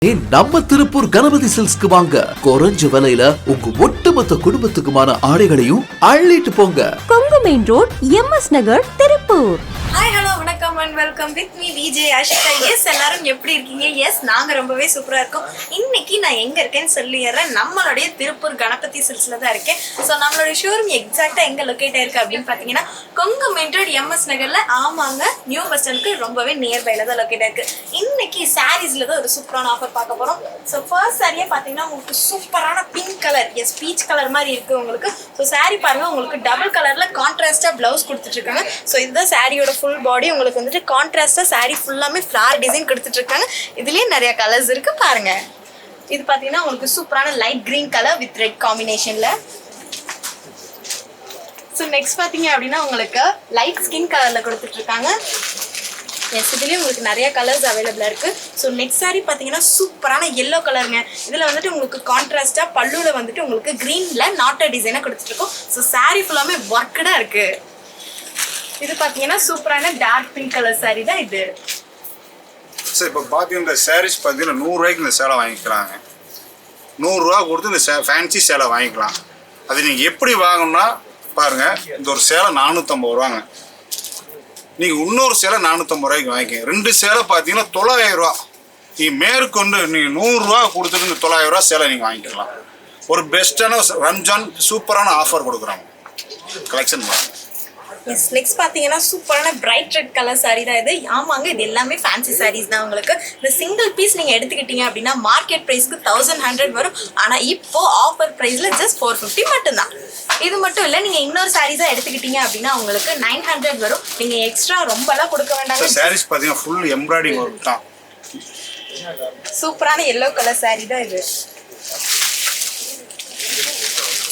நம்ம திருப்பூர் கணபதி சில்க்ஸ்க்கு வாங்க. குறைஞ்ச விலையில உங்க ஒட்டுமொத்த குடும்பத்துக்குமான ஆடைகளையும் அள்ளிட்டு போங்க. Kongu main road, MS Nagar, Tiruppur. Hi hello வணக்கம் and welcome with me VJ Ashika. Yes எல்லாரும் எப்படி இருக்கீங்க? எஸ் நாங்கள் ரொம்பவே சூப்பராக இருக்கோம். இன்னைக்கு நான் எங்கே இருக்கேன்னு சொல்லிடுறேன். நம்மளுடைய திருப்பூர் கணபதி சில்க்ஸில் தான் இருக்கேன். ஸோ நம்மளுடைய ஷோரூம் எக்ஸாக்டாக எங்கே லொக்கேட் ஆயிருக்கு அப்படின்னு பார்த்தீங்கன்னா கொங்கு மெயின் ரோட் MS நகரில். ஆமாங்க, நியூ பஸ் ஸ்டாண்டுக்கு ரொம்பவே நியர்பைல தான் லொக்கேட் ஆயிருக்கு. இன்னைக்கு சாரீஸில் தான் ஒரு சூப்பரான ஆஃபர் பார்க்க போகிறோம். ஸோ ஃபர்ஸ்ட் சாரியே பார்த்தீங்கன்னா உங்களுக்கு சூப்பரான pink colour, yes peach colour மாதிரி இருக்குது உங்களுக்கு. ஸோ சாரீ பாருங்கள், உங்களுக்கு டபுள் கலரில் கான்ட்ராஸ்டாக ப்ளவுஸ் கொடுத்துட்ருக்காங்க. ஸோ இதுதான் சாரியோட ஃபுல் பாடி. உங்களுக்கு வந்துட்டு கான்ட்ராஸ்டா சாரி ஃபுல்லாமே ஃப்ளார் டிசைன் கொடுத்துட்டு இருக்காங்க. இதுலயே நிறைய கலர்ஸ் இருக்கு பாருங்க. இது பாத்தீங்கன்னா உங்களுக்கு சூப்பரான light green colour with red காம்பினேஷன்ல. ஸோ நெக்ஸ்ட் பாத்தீங்க அப்படின்னா உங்களுக்கு லைட் ஸ்கின் கலர்ல கொடுத்துட்டு இருக்காங்க. எஸ் இதுலயே உங்களுக்கு நிறைய கலர்ஸ் அவைலபிளா இருக்கு. ஸோ நெக்ஸ்ட் சாரி பாத்தீங்கன்னா சூப்பரான எல்லோ கலருங்க. இதுல வந்துட்டு உங்களுக்கு கான்ட்ராஸ்டா பல்லுல வந்துட்டு உங்களுக்கு கிரீன்ல நாட்டர் டிசைனா கொடுத்துட்டு இருக்கோம். ஸோ சாரி ஃபுல்லாமே ஒர்க்கடா இருக்கு. இது பாத்தீங்கன்னா சூப்பரான டார்க் பிங்க் கலர் சாரி தான் இது. சார் இப்போ பார்த்தீங்கன்னா இந்த சாரீஸ் பார்த்தீங்கன்னா 100 ரூபாய்க்கு இந்த சேலை வாங்கிக்கிறாங்க. 100 ரூபா கொடுத்து இந்த ஃபேன்சி சேலை வாங்கிக்கலாம். அது நீங்கள் எப்படி வாங்கணும்னா பாருங்கள், இந்த ஒரு சேலை 450 ரூபாங்க. நீங்கள் இன்னொரு சேலை 450 ரூபாய்க்கு வாங்கிக்கங்க. 2 சேலை பார்த்தீங்கன்னா 900 ரூபா. நீங்கள் மேற்கொண்டு நீங்கள் 100 ரூபா கொடுத்துட்டு இந்த 900 ரூபா சேலை நீங்கள் வாங்கிக்கலாம். ஒரு பெஸ்ட்டான ரம்ஜான் சூப்பரான ஆஃபர் கொடுக்குறாங்க. கலெக்ஷன் பாருங்கள். எஸ் நெக்ஸ்ட் பார்த்தீங்கன்னா சூப்பரான பிரைட் ரெட் கலர் சாரி தான் இது. ஆமாங்க, இது எல்லாமே ஃபேன்சி சாரீஸ் தான். உங்களுக்கு இந்த சிங்கிள் பீஸ் நீங்கள் எடுத்துக்கிட்டீங்க அப்படின்னா மார்க்கெட் ப்ரைஸ்க்கு 1100 வரும். ஆனால் இப்போ ஆஃபர் ப்ரைஸில் ஜஸ்ட் 450 மட்டும்தான். இது மட்டும் இல்லை, நீங்கள் இன்னொரு சாரீஸாக எடுத்துக்கிட்டீங்க அப்படின்னா உங்களுக்கு 900 வரும். நீங்கள் எக்ஸ்ட்ரா ரொம்பலாம் கொடுக்க வேண்டாம். சாரீஸ் பார்த்தீங்கன்னா ஃபுல் எம்ப்ராய்டிங் ஒர்க் தான். சூப்பரான எல்லோ கலர் சாரி தான் இது.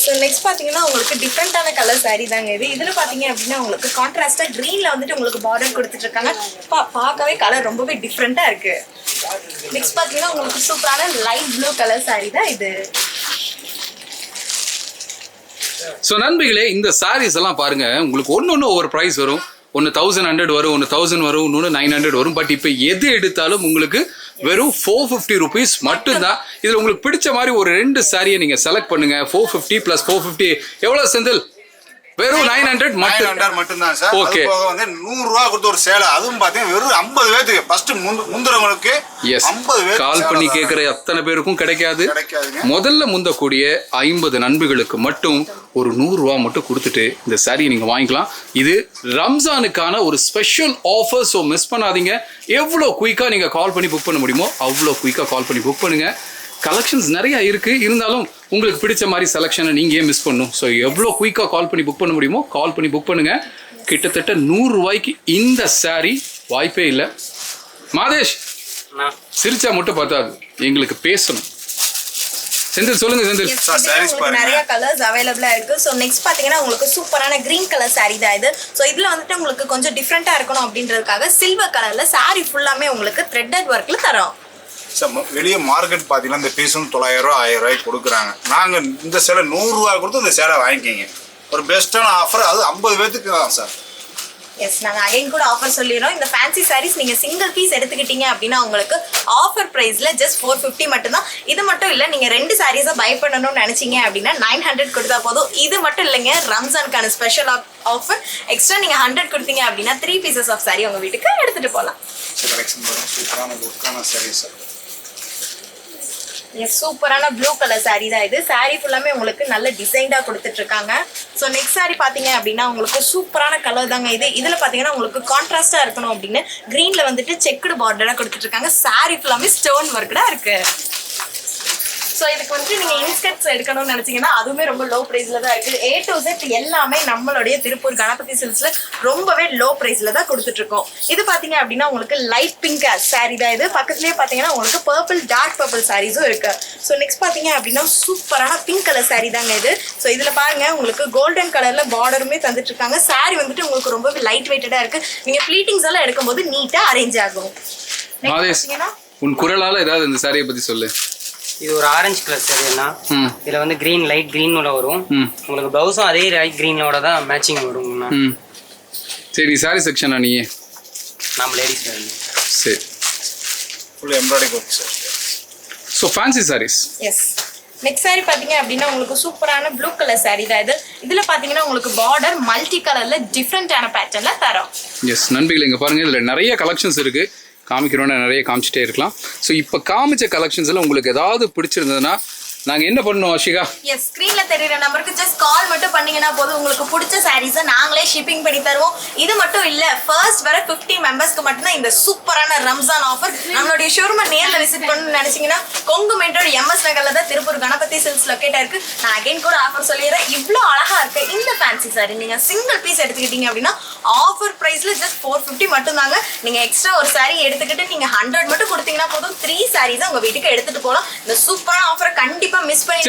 ஸோ நெக்ஸ்ட் பார்த்தீங்கன்னா உங்களுக்கு டிஃப்ரெண்ட்டான கலர் சாரி தாங்க இது. இதில் பார்த்தீங்க அப்படின்னா உங்களுக்கு கான்ட்ராஸ்டாக க்ரீனில் வந்துட்டு உங்களுக்கு பார்டர் கொடுத்துட்ருக்காங்க. பார்க்கவே கலர் ரொம்பவே டிஃப்ரெண்ட்டாக இருக்குது. நெக்ஸ்ட் பார்த்தீங்கன்னா உங்களுக்கு சூப்பரான லைட் ப்ளூ கலர் சாரி தான் இது. ஸோ நண்பர்களே, இந்த சாரீஸ் எல்லாம் பாருங்க, உங்களுக்கு ஒன்று ஒவ்வொரு ப்ரைஸ் வரும். ஒன்று 1100 வரும், ஒன்று 1000 வரும், இன்னொன்று 900 வரும். பட் இப்போ எது எடுத்தாலும் உங்களுக்கு வெறும் 450 ருபீஸ் மட்டும்தான். இதில் உங்களுக்கு பிடிச்ச மாதிரி ஒரு 2 சாரியை நீங்கள் செலக்ட் பண்ணுங்க. 450 + 450 எவ்வளோ செந்தில்? வெறும் 900 மட்டும்தான் சார். ஓகே, போக வந்து 100 ரூபா கொடுத்து ஒரு சேலை, அதுவும் பார்த்தீங்கன்னா வெறும் 50 பேருக்கு ஃபர்ஸ்ட் முந்துறவங்களுக்கு 50 பேர் கால் பண்ணி கேட்குற அத்தனை பேருக்கும் கிடைக்காது. முதல்ல முந்தக்கூடிய 50 நண்பர்களுக்கு மட்டும் ஒரு 100 ரூபா மட்டும் கொடுத்துட்டு இந்த சாரியை நீங்கள் வாங்கிக்கலாம். இது ரம்ஜானுக்கான ஒரு ஸ்பெஷல் ஆஃபர். ஸோ மிஸ் பண்ணாதீங்க. எவ்வளோ குயிக்காக நீங்கள் கால் பண்ணி புக் பண்ண முடியுமோ அவ்வளோ குயிக்காக கால் பண்ணி புக் பண்ணுங்க. கலெக்ஷன்ஸ் நிறைய இருக்கு. இருந்தாலும் உங்களுக்கு பிடிச்ச மாதிரி செலெக்ஷனை நீங்க ஏன் மிஸ் பண்ணும்? ஸோ எவ்வளோ குயிக்காக கால் பண்ணி புக் பண்ண முடியுமோ கால் பண்ணி புக் பண்ணுங்க. கிட்டத்தட்ட 100 ரூபாய்க்கு இந்த சாரி வாய்ப்பே இல்லை. மாதேஷ் சிரிச்சா மட்டும் பார்த்தாது, எங்களுக்கு பேசணும். செந்தில் சொல்லுங்க. செந்தில், நிறைய கலர்ஸ் அவைலபிளா இருக்கு. ஸோ நெக்ஸ்ட் பாத்தீங்கன்னா உங்களுக்கு சூப்பரான கிரீன் கலர் சாரி தான் இது. ஸோ இதுல வந்துட்டு உங்களுக்கு கொஞ்சம் டிஃப்ரெண்டா இருக்கணும் அப்படின்றதுக்காக சில்வர் கலர்ல சாரி ஃபுல்லாமே உங்களுக்கு த்ரெட்டட் ஒர்க்ல தரோம். சார் வெளியே மார்க்கெட் பார்த்தீங்கன்னா இந்த பீஸும் 900 ரூபா 1000 ரூபாய்க்கு கொடுக்குறாங்க. நாங்கள் இந்த சேலை 100 ரூபா கொடுத்து இந்த சேலை வாங்கிக்கிங்க. ஒரு பெஸ்ட்டான ஆஃபர், அது 50 பேருக்கு தான் சார். எஸ் நாங்கள் அகைன் கூட ஆஃபர் சொல்லிடுறோம். இந்த ஃபேன்சி சாரீஸ் நீங்கள் சிங்கிள் பீஸ் எடுத்துக்கிட்டீங்க அப்படின்னா உங்களுக்கு ஆஃபர் ப்ரைஸில் ஜஸ்ட் 450 மட்டும்தான். இது மட்டும் இல்லை, நீங்கள் 2 சாரீஸை பை பண்ணணும்னு நினச்சிங்க அப்படின்னா 900 கொடுத்தா போதும். இது மட்டும் இல்லைங்க, ரம்ஜானுக்கான ஸ்பெஷல் ஆஃபர். எக்ஸ்ட்ரா நீங்கள் 100 கொடுத்தீங்க அப்படின்னா 3 பீசஸ் ஆஃப் சாரி உங்கள் வீட்டுக்கு எடுத்துகிட்டு போகலாம். சூப்பரான லுக்கான சாரி சார். சூப்பரான ப்ளூ கலர் சாரி தான் இது. சாரி ஃபுல்லாமே உங்களுக்கு நல்ல டிசைன்டாக கொடுத்துட்டு இருக்காங்க. ஸோ நெக்ஸ்ட் சாரி பார்த்தீங்க அப்படின்னா உங்களுக்கு சூப்பரான கலர் தாங்க இது. இதில் பார்த்தீங்கன்னா உங்களுக்கு கான்ட்ராஸ்டாக இருக்கணும் அப்படின்னு க்ரீனில் வந்துட்டு செக்குடு பார்டராக கொடுத்துட்டு இருக்காங்க. சாரி ஃபுல்லாமே ஸ்டோன் ஒர்க்கடாக இருக்கு. ஸோ இதுக்கு வந்துட்டு நீங்கள் இன்ஸ்கர்ட்ஸ் எடுக்கணும்னு நினச்சிங்கன்னா அதுவுமே ரொம்ப லோ ப்ரைஸில் தான் இருக்குது. A to Z எல்லாமே நம்மளுடைய திருப்பூர் கணபதி சில்க்ஸில் ரொம்பவே லோ ப்ரைஸில் தான் கொடுத்துட்ருக்கோம். இது பார்த்தீங்க அப்படின்னா உங்களுக்கு லைட் பிங்க் சாரி தான் இது. பக்கத்துலேயே பார்த்தீங்கன்னா உங்களுக்கு பர்பிள், டார்க் பர்பிள் சாரீஸும் இருக்குது. ஸோ நெக்ஸ்ட் பார்த்தீங்க அப்படின்னா சூப்பரான பிங்க் கலர் சாரி தாங்க இது. ஸோ இதில் பாருங்கள், உங்களுக்கு கோல்டன் கலரில் பார்டருமே தந்துட்டுருக்காங்க. சாரி வந்துட்டு உங்களுக்கு ரொம்பவே லைட் வெயிட்டடாக இருக்குது. நீங்கள் ப்ளீட்டிங்ஸ் எல்லாம் எடுக்கும்போது நீட்டாக அரேஞ்ச் ஆகும். உன் குரலால் ஏதாவது இந்த சாரியை பற்றி சொல்லு. இது ஒரு ஆரஞ்சு கலர் சாரினா, இதுல வந்து கிரீன், லைட் கிரீனோட வரும். உங்களுக்கு பிளவுஸும் அதே லைட் கிரீனோட தான் மேட்சிங் வரும். சரி, சாரி செக்ஷனா நீ? நம்ம லேடிஸ். சரி, full embroidery work sir. So fancy sarees. Yes. Next saree பாத்தீங்க அப்படின்னா உங்களுக்கு சூப்பரான ப்ளூ கலர் saree தான் இது. இதுல பாத்தீங்கன்னா உங்களுக்கு பார்டர் மல்டி கலர்ல டிஃப்ரெண்டான பேட்டர்ன்ல தரோம். எஸ் நண்பர்களே, இங்கே பாருங்கள், இதில் நிறைய கலெக்ஷன்ஸ் இருக்குது. காமிக்கிறோன்னா நிறைய காமிச்சிட்டே இருக்கலாம். ஸோ இப்போ காமிச்ச கலெக்ஷன்ஸில் உங்களுக்கு ஏதாவது பிடிச்சிருந்ததுன்னா நாங்கள் என்ன பண்ணணும் ஆஷிகா? எஸ், ஸ்க்ரீன்ல தெரியுற நம்பருக்கு ஜஸ்ட் கால் மட்டும் பண்ணீங்கன்னா போதும், உங்களுக்கு பிடிச்ச சாரீஸை நாங்களே ஷிப்பிங் பண்ணி தருவோம். இது மட்டும் இல்ல, ஃபர்ஸ்ட் வர 50 மெம்பர்ஸ்க்கு மட்டும்தான் இந்த சூப்பரான ரம்ஜான் ஆஃபர். நம்மளுடைய ஷோரூமை நேர்ல விசிட் பண்ணணும்னு நினைச்சீங்கன்னா கொங்கு மெயின் ரோடு MS நகர்ல தான் திருப்பூர் கணபதி சில்க்ஸ் லொக்கேட் இருக்கு. நான் அகைன் கூட ஆஃபர் சொல்லிடுறேன். இவ்வளோ அழகா இருக்கு இந்த ஃபேன்சி சாரி. நீங்க சிங்கிள் பீஸ் எடுத்துக்கிட்டீங்க அப்படின்னா ஆஃபர் பிரைஸ்ல ஜஸ்ட் 450 மட்டும் தாங்க. நீங்க எக்ஸ்ட்ரா ஒரு சாரி எடுத்துக்கிட்டு நீங்க 100 மட்டும் கொடுத்தீங்கன்னா போதும், 3 சாரீஸ் உங்க வீட்டுக்கு எடுத்துட்டு போகலாம். இந்த சூப்பரான ஆஃபரை கண்டிப்பா மிஸ் பண்ணி.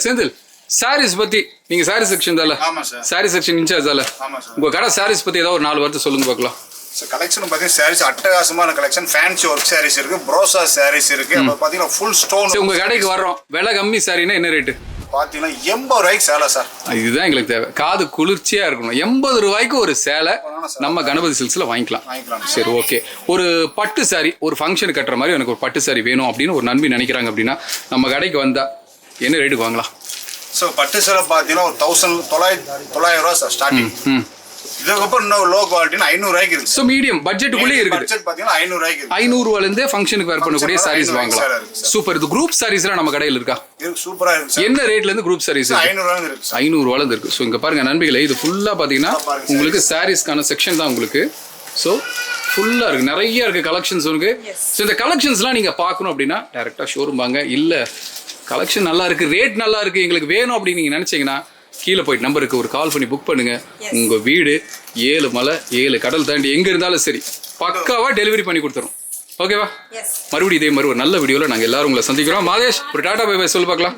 செந்தில் சாரீஸ் பத்தி நீங்க சாரி செக்ஷன் தால? ஆமா சார். சாரி செக்ஷன் இன்சார்ஜ் தால? ஆமா சார். உங்க கடை சாரீஸ் பத்தி ஏதாவது ஒரு 4 வார்த்தை சொல்லுங்க பார்க்கலாம். சார் கலெக்ஷன் பார்த்தீங்கன்னா சாரீஸ் அட்டகாசமான கலெக்ஷன். ஃபேன்சி ஒர்க் சாரீஸ் இருக்கு, ப்ரோசா சாரீஸ் இருக்கு. அப்புறம் பார்த்தீங்கன்னா ஃபுல் ஸ்டோன். உங்க கடைக்கு வர்றோம், விலை கம்மி சாரினா என்ன ரேட்டு? பார்த்தீங்கன்னா 80 ரூபாய்க்கு சேலை சார். இதுதான் எங்களுக்கு தேவை. காது குளிர்ச்சியா இருக்கணும். 80 ரூபாய்க்கு ஒரு சேலை நம்ம கணபதி சில்க்ஸ்ல வாங்கிக்கலாம். சரி, ஓகே. ஒரு பட்டு சாரி, ஒரு ஃபங்க்ஷன் கட்டுற மாதிரி எனக்கு ஒரு பட்டு சாரி வேணும் அப்படின்னு ஒரு நம்பி நினைக்கிறாங்க அப்படின்னா நம்ம கடைக்கு வந்தா என்ன ரேட்டுக்கு வாங்கலாம்? ஸோ பட்டு சேலை பார்த்தீங்கன்னா ஒரு 1900 ரூபா சார் ஸ்டார்டிங். இதுக்கப்புறம் இன்னும் லோ குவாலிட்டினா 500 ரூபாய்க்கு இருக்கு. ஸோ மீடியம் பட்ஜெட்டுக்குள்ளே இருக்குது. பட்ஜெட் பார்த்தீங்கன்னா 500 ரூபாய்க்கு இருக்கு. 500 ரூபாயிலிருந்தே ஃபங்க்ஷனுக்கு வேர் பண்ணக்கூடிய சாரீஸ் வாங்கலாம். சூப்பர். இது குரூப் சாரீஸ்லாம் நம்ம கடையில் இருக்கா? இருக்கு, சூப்பரா இருக்கு சார். என்ன ரேட்ல இருந்து குரூப் சாரீஸ்? 500 ரூபாயில இருக்கு சார். 500 ரூபாயில இருக்கு. ஸோ இங்க பாருங்க நண்பர்களே, இது ஃபுல்லா பாத்தீங்கன்னா உங்களுக்கு சாரீஸ்க்கான செக்ஷன் தான் உங்களுக்கு. ஸோ ஃபுல்லா இருக்கு, நிறைய இருக்கு கலெக்ஷன்ஸ் இருக்கு. ஸோ இந்த கலெக்ஷன்ஸ்லாம் நீங்க பார்க்கணும் அப்படின்னா டைரக்டா ஷோரூம் வாங்க. இல்ல கலெக்ஷன் நல்லா இருக்கு, ரேட் நல்லா இருக்கு, எங்களுக்கு வேணும் அப்படின்னு நீங்க நினைச்சீங்கன்னா கீழே போயிட்டு நம்பருக்கு ஒரு கால் பண்ணி புக் பண்ணுங்க. உங்க வீடு 7 மலை 7 கடல் தாண்டி எங்க இருந்தாலும் சரி பக்காவா டெலிவரி பண்ணி கொடுத்துரும். ஓகேவா? மறுபடியும் இதே மாதிரி ஒரு நல்ல வீடியோல நாங்க எல்லாரும் உங்களை சந்திக்கிறோம். மாதேஷ், ஒரு டாடா பை பை சொல்லு பார்க்கலாம்.